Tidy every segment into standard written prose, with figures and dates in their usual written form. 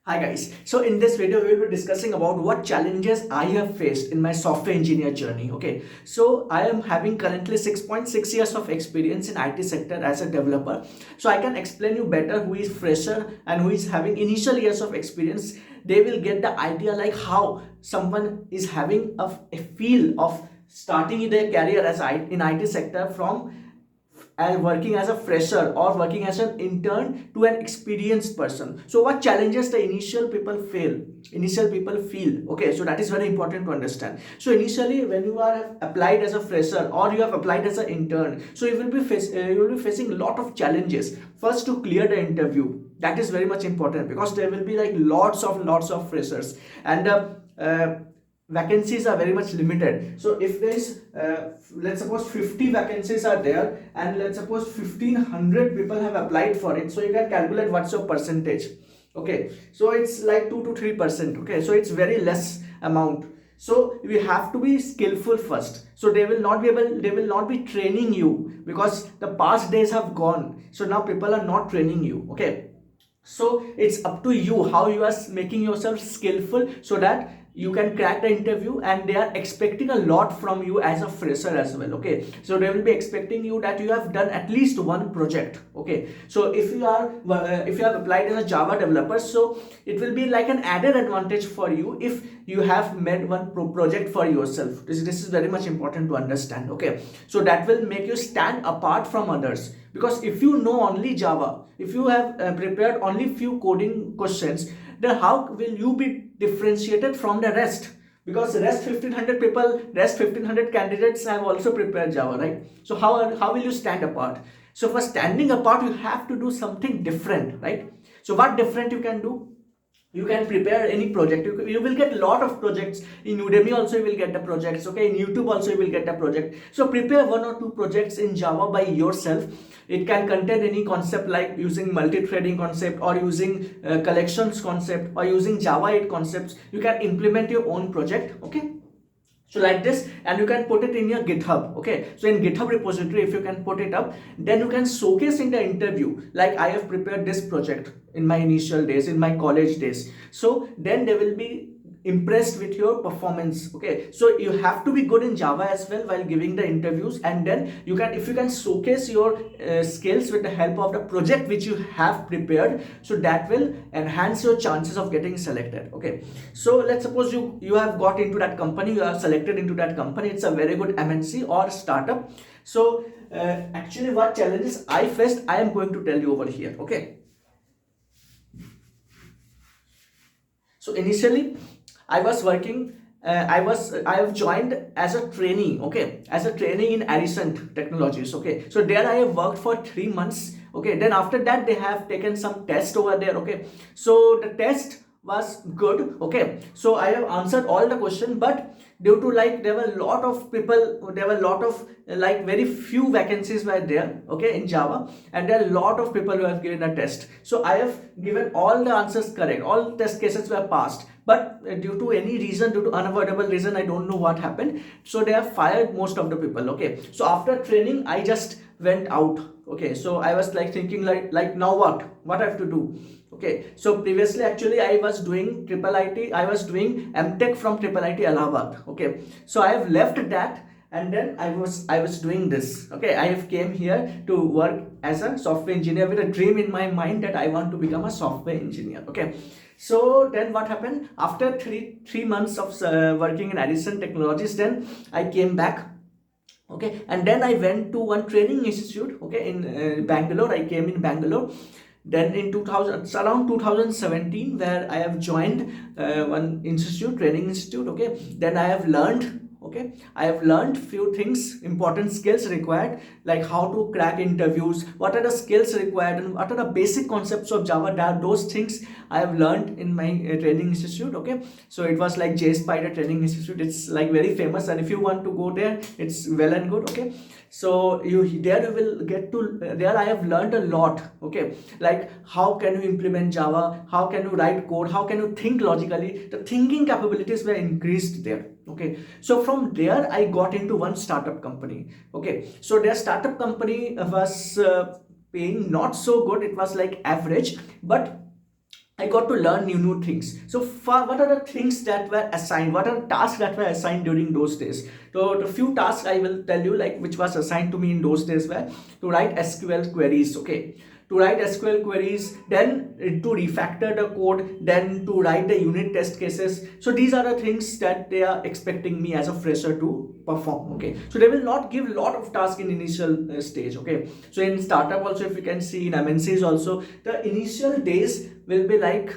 Hi guys, so in this video we will be discussing about what challenges I have faced in my software engineer journey. Okay, so I am having currently 6.6 years of experience in IT sector as a developer. So I can explain you better who is fresher and who is having initial years of experience. They will get the idea like how someone is having a feel of starting their career as in IT sector from and working as a fresher or working as an intern to an experienced person. So what challenges the initial people feel. Okay, so that is very important to understand. So initially when you are applied as a fresher or you have applied as an intern, so you will be facing a lot of challenges. First, to clear the interview, that is very much important because there will be like lots of freshers, and vacancies are very much limited. So if there is let's suppose 50 vacancies are there and let's suppose 1500 people have applied for it, so you can calculate what's your percentage. Okay, so it's like 2 to 3%. Okay, so it's very less amount. So we have to be skillful first, so they will not be training you because the past days have gone, so now people are not training you. Okay, so it's up to you how you are making yourself skillful so that you can crack the interview, and they are expecting a lot from you as a fresher as well. Okay, so they will be expecting you that you have done at least one project. Okay, so if you have applied as a Java developer, so it will be like an added advantage for you if you have made one project for yourself. This is very much important to understand. Okay, so that will make you stand apart from others, because if you know only Java, if you have prepared only few coding questions, then how will you be differentiated from the rest? Because rest 1500 candidates have also prepared Java, right? So how will you stand apart? So for standing apart, you have to do something different, right? So what different you can do? You can prepare any project. You will get a lot of projects in Udemy. Also you will get the projects. Okay, in YouTube also you will get a project. So prepare one or two projects in Java by yourself. It can contain any concept like using multi-threading concept or using collections concept or using Java 8 concepts. You can implement your own project. Okay, so like this, and you can put it in your GitHub. Okay, so in GitHub repository, if you can put it up, then you can showcase in the interview like I have prepared this project in my initial days, in my college days. So then they will be impressed with your performance. Okay, so you have to be good in Java as well while giving the interviews, and then you can, if you can showcase your skills with the help of the project which you have prepared, so that will enhance your chances of getting selected. Okay, so let's suppose you have got into that company, you are selected into that company. It's a very good MNC or startup. So actually what challenges I faced, I am going to tell you over here. Okay, so initially I was working. I have joined as a trainee. Okay, as a trainee in Arisant Technologies. Okay, so there I have worked for 3 months. Okay, then after that they have taken some test over there. Okay, so the test was good. Okay, so I have answered all the question, but due to like there were a lot of people, there were a lot of like very few vacancies were there. Okay, in Java, and there are a lot of people who have given a test. So I have given all the answers correct, all test cases were passed, but due to any reason, due to unavoidable reason, I don't know what happened, so they have fired most of the people. Okay, so after training I just went out. Okay, so I was like thinking like now what I have to do. Okay, so previously actually I was doing triple IT, I was doing MTech from triple IT Allahabad. Okay, so I have left that, and then I was doing this. Okay, I have came here to work as a software engineer with a dream in my mind that I want to become a software engineer. Okay, so then what happened after three months of working in Addison Technologies, then I came back. Okay, and then I went to one training institute. Okay, in Bangalore. I came in Bangalore. Then in 2000, it's around 2017, where I have joined one institute, training institute. Okay, then I have learned. Okay, I have learned few things, important skills required, like how to crack interviews, what are the skills required, and what are the basic concepts of Java. That those things I have learned in my training institute. Okay, so it was like J Spider Training Institute. It's like very famous, and if you want to go there, it's well and good. Okay, so you will get to there. I have learned a lot. Okay, like how can you implement Java, how can you write code, how can you think logically. The thinking capabilities were increased there. Okay, so from there I got into one startup company. Okay, so their startup company was paying not so good, it was like average, but I got to learn new things. So for what are the things that were assigned? What are the tasks that were assigned during those days? So the few tasks I will tell you, like which was assigned to me in those days, were to write SQL queries. Okay, to write SQL queries, then to refactor the code, then to write the unit test cases. So these are the things that they are expecting me as a fresher to perform. Okay, so they will not give a lot of tasks in initial stage. Okay, so in startup also, if you can see, in MNCs also, the initial days will be like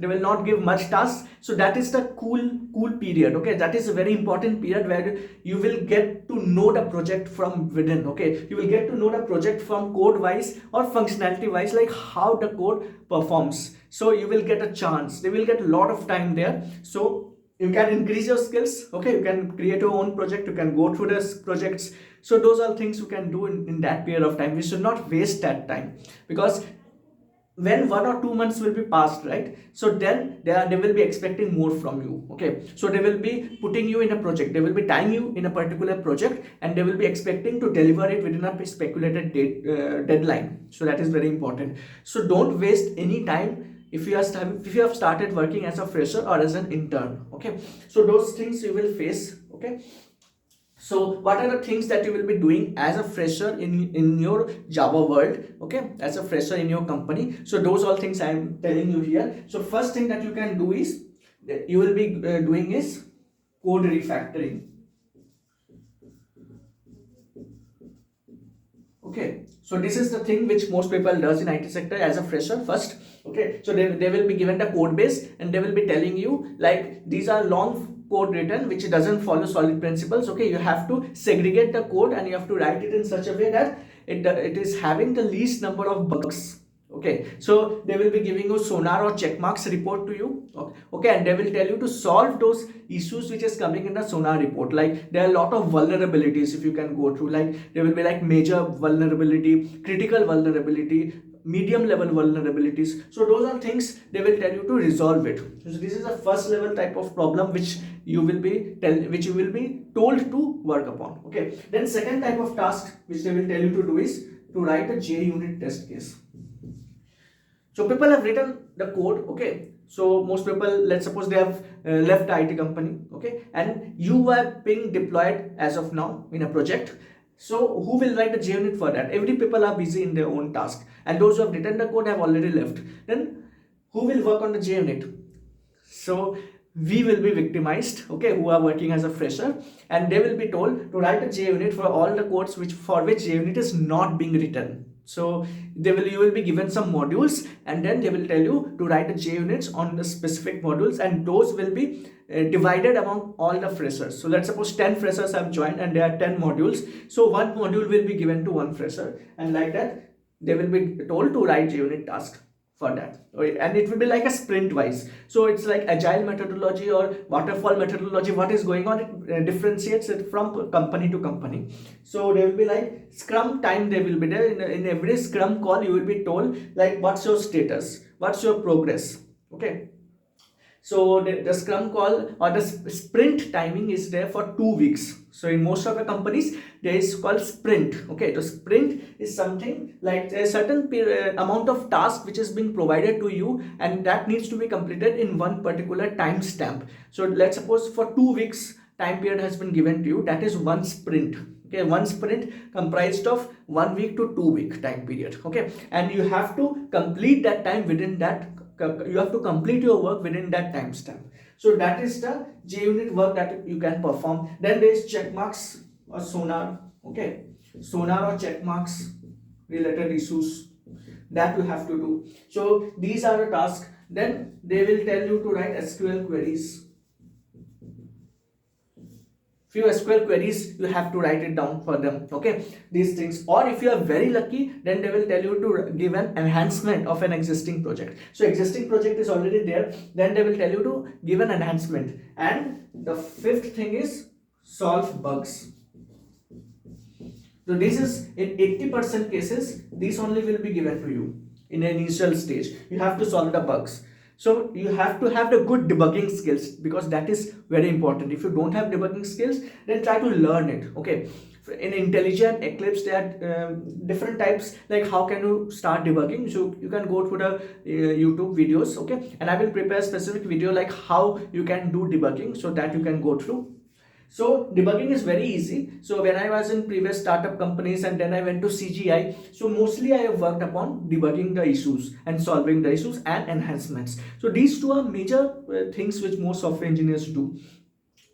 they will not give much tasks. So that is the cool period. Okay, that is a very important period where you will get to know the project from within. Okay, you will get to know the project from code wise or functionality wise, like how the code performs. So you will get a chance, they will get a lot of time there. So you can increase your skills. Okay, you can create your own project, you can go through this projects. So those are things you can do in that period of time. We should not waste that time, because when 1 or 2 months will be passed, right? So then they will be expecting more from you. Okay, so they will be putting you in a project, they will be tying you in a particular project, and they will be expecting to deliver it within a speculated deadline. So that is very important. So don't waste any time if you have started working as a fresher or as an intern. Okay, so those things you will face. Okay, so what are the things that you will be doing as a fresher in your Java world? Okay, as a fresher in your company. So those all things I am telling you here. So first thing that you can do is that you will be doing is code refactoring. Okay, so this is the thing which most people does in IT sector as a fresher first. Okay, so they will be given the code base, and they will be telling you like these are long code written which doesn't follow solid principles. Okay, you have to segregate the code, and you have to write it in such a way that it is having the least number of bugs. Okay, so they will be giving you sonar or check marks report to you. Okay, and they will tell you to solve those issues which is coming in the sonar report. Like there are a lot of vulnerabilities, if you can go through, like there will be like major vulnerability, critical vulnerability, medium level vulnerabilities. So those are things they will tell you to resolve it. So this is a first level type of problem which you will be told to work upon. Okay, then second type of task which they will tell you to do is to write a JUnit test case. So people have written the code. Okay, so most people, let's suppose they have left the IT company. Okay, and you are being deployed as of now in a project. So who will write the JUnit for that? Every people are busy in their own task, and those who have written the code have already left. Then who will work on the JUnit? So we will be victimized. Okay, who are working as a fresher, and they will be told to write a JUnit for all the codes for which JUnit is not being written. So you will be given some modules, and then they will tell you to write the JUnits on the specific modules, and those will be divided among all the freshers. So let's suppose 10 freshers have joined, and there are 10 modules. So one module will be given to one fresher, and like that they will be told to write JUnit task for that. And it will be like a sprint wise. So it's like agile methodology or waterfall methodology. What is going on, it differentiates it from company to company. So there will be like scrum time, they will be there in every scrum call. You will be told like what's your status, what's your progress. Okay, so the scrum call or the sprint timing is there for 2 weeks. So in most of the companies there is called sprint. Okay, the sprint is something like a certain amount of task which is being provided to you, and that needs to be completed in one particular time stamp. So let's suppose for 2 weeks time period has been given to you, that is one sprint. Okay, one sprint comprised of 1 week to 2 week time period. Okay, and you have to complete that time within that, you have to complete your work within that timestamp. So that is the JUnit work that you can perform. Then there is check marks or sonar. Okay, sonar or check marks related issues that you have to do. So these are the tasks. Then they will tell you to write SQL queries. Few SQL queries you have to write it down for them. Okay, these things. Or if you are very lucky, then they will tell you to give an enhancement of an existing project. So existing project is already there, then they will tell you to give an enhancement. And the fifth thing is solve bugs. So this is in 80% cases, these only will be given to you in an initial stage. You have to solve the bugs. So you have to have the good debugging skills, because that is very important. If you don't have debugging skills, then try to learn it. Okay, in IntelliJ, Eclipse, there are different types, like how can you start debugging. So you can go to the YouTube videos, okay, and I will prepare a specific video like how you can do debugging, so that you can go through. So debugging is very easy. So when I was in previous startup companies and then I went to CGI, so mostly I have worked upon debugging the issues and solving the issues and enhancements. So these two are major things which most software engineers do.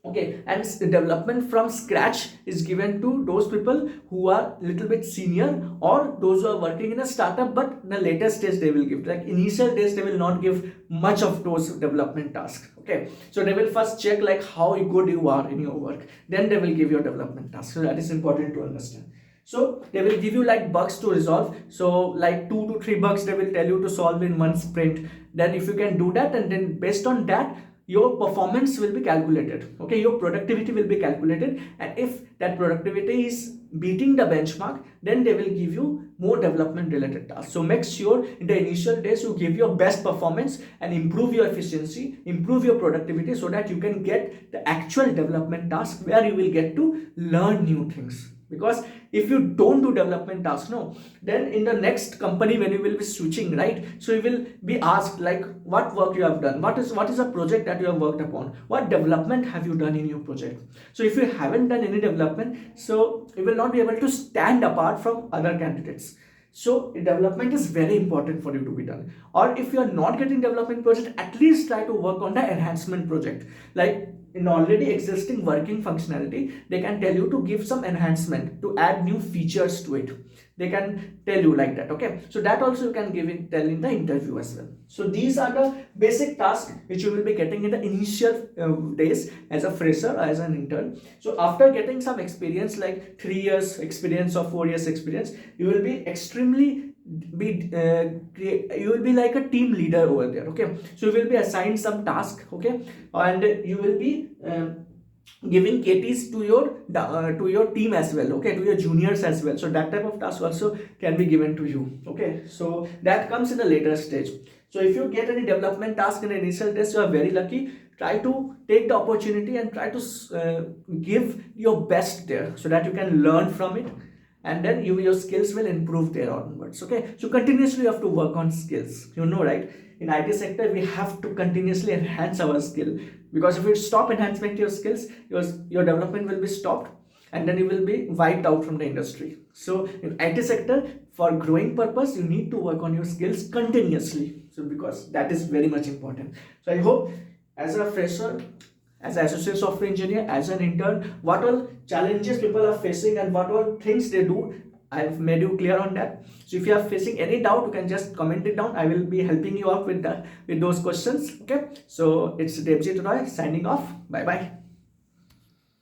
Okay, and development from scratch is given to those people who are little bit senior, or those who are working in a startup, but in the later stage they will give. Like initial days they will not give much of those development tasks. Okay, so they will first check like how good you are in your work, then they will give you a development task. So that is important to understand. So they will give you like bugs to resolve. So like 2 to 3 bugs they will tell you to solve in one sprint. Then if you can do that, and then based on that your performance will be calculated. Okay, your productivity will be calculated, and if that productivity is beating the benchmark, then they will give you more development related tasks. So make sure in the initial days you give your best performance and improve your efficiency, improve your productivity, so that you can get the actual development task where you will get to learn new things. Because if you don't do development tasks, no, then in the next company when you will be switching, right, so you will be asked like what work you have done, what is a project that you have worked upon, what development have you done in your project. So if you haven't done any development, so you will not be able to stand apart from other candidates. So development is very important for you to be done. Or if you are not getting development project, at least try to work on the enhancement project. Like in already existing working functionality, they can tell you to give some enhancement, to add new features to it. They can tell you like that. Okay, so that also you can tell in the interview as well. So these are the basic tasks which you will be getting in the initial days as a fresher or as an intern. So after getting some experience, like 3 years experience or 4 years experience, you will be extremely you will be like a team leader over there. Okay, so you will be assigned some task. Okay, and you will be giving KTs to your team as well. Okay, to your juniors as well. So that type of task also can be given to you. Okay, so that comes in a later stage. So if you get any development task in the initial test, you are very lucky. Try to take the opportunity and try to give your best there, so that you can learn from it, and then your skills will improve there onwards. Okay, so continuously you have to work on skills, right? In IT sector we have to continuously enhance our skill, because if you stop enhancement your skills, your development will be stopped, and then you will be wiped out from the industry. So in IT sector, for growing purpose, you need to work on your skills continuously, so because that is very much important. So I hope as a fresher, as an associate software engineer, as an intern, what all challenges people are facing and what all things they do, I've made you clear on that. So if you are facing any doubt, you can just comment it down. I will be helping you out with those questions. Okay, so it's Devjit Roy signing off. Bye bye.